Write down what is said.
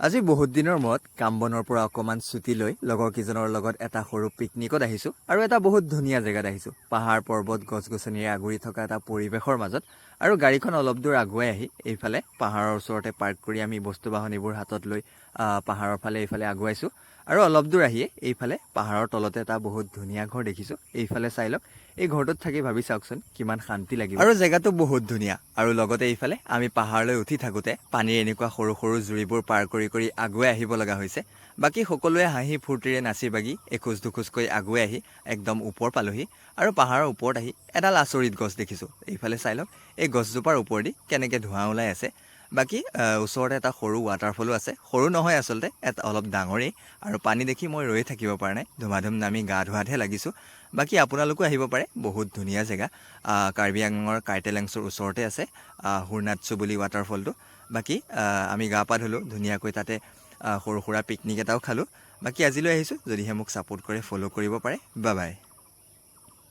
আজি বহুত দিনৰ মূৰত কাম বনৰ পৰা অকণমান ছুটি লৈ লগৰ কেইজনৰ লগত এটা সৰু পিকনিকত আহিছোঁ আৰু এটা বহুত ধুনীয়া জেগাত আহিছোঁ। পাহাৰ পৰ্বত গছ গছনিৰে আগুৰি থকা এটা পৰিৱেশৰ মাজত আৰু গাড়ীখন অলপ দূৰ আগুৱাই আহি এইফালে পাহাৰৰ ওচৰতে পাৰ্ক কৰি আমি বস্তু বাহনিবোৰ হাতত লৈ পাহাৰৰ ফালে এইফালে আগুৱাইছোঁ আৰু অলপ দূৰ আহিয়ে এইফালে পাহাৰৰ তলতে এটা বহুত ধুনীয়া ঘৰ দেখিছোঁ। এইফালে চাই লওক, এই ঘৰটোত থাকি ভাবি চাওকচোন কিমান শান্তি লাগিব আৰু জেগাটো বহুত ধুনীয়া। আৰু লগতে এইফালে আমি পাহাৰলৈ উঠি থাকোঁতে পানীৰ এনেকুৱা সৰু সৰু জুৰিবোৰ পাৰ কৰি আগুৱাই আহিব লগা হৈছে। বাকী সকলোৱে হাঁহি ফূৰ্তিৰে নাচি বাগি এখোজ দুখোজকৈ আগুৱাই আহি একদম ওপৰ পালোহি আৰু পাহাৰৰ ওপৰত আহি এডাল আচৰিত গছ দেখিছোঁ। এইফালে চাই লওক, এই গছজোপাৰ ওপৰেদি কেনেকৈ ধোঁৱা ওলাই আছে। বাকী ওচৰতে এটা সৰু ৱাটাৰফলো আছে। সৰু নহয় আচলতে, এটা অলপ ডাঙৰেই। আৰু পানী দেখি মই ৰৈ থাকিব পৰা নাই, ধুমাধুম নামি গা ধোৱাতহে লাগিছোঁ। বাকী আপোনালোকো আহিব পাৰে, বহুত ধুনীয়া জেগা। কাৰ্বি আংলঙৰ কাইটেলেংছৰ ওচৰতে আছে হুৰনাটছু বুলি ৱাটাৰফলটো। বাকী আমি গা পা ধুলোঁ ধুনীয়াকৈ, তাতে সৰু সুৰা পিকনিক এটাও খালোঁ। বাকী আজিলৈ আহিছোঁ, যদিহে মোক ছাপোৰ্ট কৰে ফ'ল' কৰিব পাৰে। Bye bye.